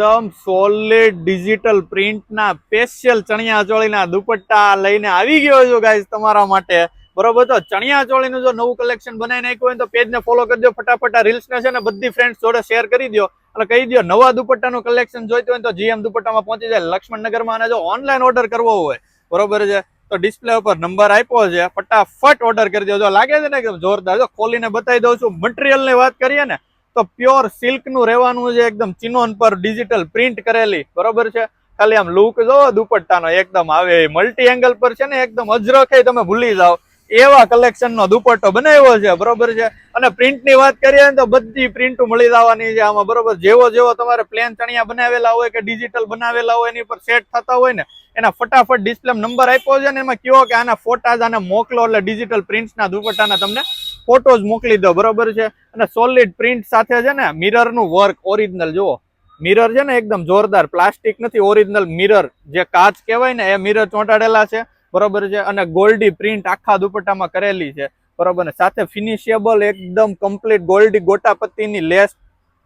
એકદમ solid digital પ્રિન્ટના special ચણિયા ચોળીના દુપટ્ટા લઈને આવી ગયો છું ગાઈસ તમારા માટે. બરોબર, તો ચણિયા ચોળીનું જો નવું કલેક્શન બનાવી નાખ્યું હોય તો પેજને ફોલો કરી દો, ફટાફટ રીલ્સને છે ને બધી ફ્રેન્ડ્સ જોડે શેર કરી દો અને કહી દો નવા દુપટ્ટાનું કલેક્શન જોઈતું હોય તો જીએમ દુપટ્ટામાં પહોંચી જાય લક્ષ્મણનગરમાં. અને જો ઓનલાઈન ઓર્ડર કરવો હોય, બરોબર છે, તો ડિસ્પ્લે ઉપર નંબર આપ્યો છે, ફટાફટ ઓર્ડર કરી દો. જો લાગે છે ને એકદમ જોરદાર, જો ખોલીને બતાવી દઉં છું. મટીરિયલની વાત કરીએ ને તો પ્યોર સિલ્ક નું રહેવાનું છે, એકદમ ચિનોન પર ડિજિટલ પ્રિન્ટ કરેલી. બરોબર છે, ખાલી આમ લુક જો દુપટ્ટાનો એકદમ આવે મલ્ટી એંગલ પર છે ને, એકદમ અજરખે તમે ભૂલી જાઓ એવા કલેક્શન નો દુપટ્ટો બનાવ્યો છે. બરોબર છે, અને પ્રિન્ટ ની વાત કરીએ ને તો બધી પ્રિન્ટો મળી જવાની છે આમાં. બરોબર, જેવો તમારે પ્લેન ચણિયા બનાવેલા હોય કે ડિજિટલ બનાવેલા હોય એની પર સેટ થતા હોય ને, એના ફટાફટ ડિસ્પ્લે નંબર આપ્યો છે ને, એમાં કયો કે આના ફોટા આને મોકલો એટલે ડિજિટલ પ્રિન્ટ્સના દુપટ્ટાના તમને ફોટોઝ મોકલી દો. બરોબર છે, અને સોલિડ પ્રિન્ટ સાથે છે ને મિરર નું વર્ક ઓરિજિનલ. જુઓ મિરર છે ને એકદમ જોરદાર, પ્લાસ્ટિક નથી, ઓરિજિનલ મિરર જે કાચ કહેવાય ને એ મિરર ચોંટાડેલા છે. બરોબર છે, અને ગોલ્ડી પ્રિન્ટ આખા દુપટ્ટામાં કરેલી છે. બરોબર ને, સાથે ફિનિશેબલ એકદમ કમ્પ્લીટ ગોલ્ડી ગોટાપત્તીની લેસ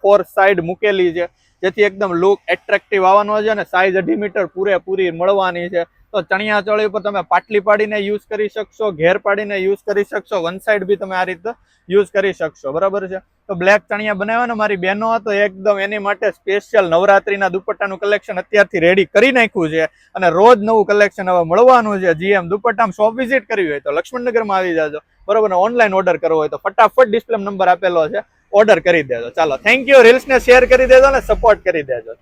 ફોર સાઈડ મૂકેલી છે, જેથી એકદમ લુક એટ્રેક્ટિવ આવવાનો છે. અને સાઈઝ 2.5 મીટર પૂરેપૂરી મળવાની છે. તો ચણિયા ચોળી ઉપર તમે પાટલી પાડીને યુઝ કરી શકશો, ઘેર પાડીને યુઝ કરી શકશો, વન સાઈડ બી તમે આ રીતે યુઝ કરી શકશો. બરાબર છે, તો બ્લેક ચણિયા બનાવ્યા ને મારી બહેનો હતો એકદમ એની માટે સ્પેશિયલ નવરાત્રીના દુપટ્ટાનું કલેક્શન અત્યારથી રેડી કરી નાખ્યું છે. અને રોજ નવું કલેક્શન હવે મળવાનું છે. જીએમ દુપટ્ટામાં શોપ વિઝિટ કરવી હોય તો લક્ષ્મણનગરમાં આવી જાજો. બરોબર ને, ઓનલાઈન ઓર્ડર કરવો હોય તો ફટાફટ ડિસ્પ્લે નંબર આપેલો છે, ઓર્ડર કરી દેજો. ચાલો, થેન્ક યુ. રીલ્સને શેર કરી દેજો ને સપોર્ટ કરી દેજો.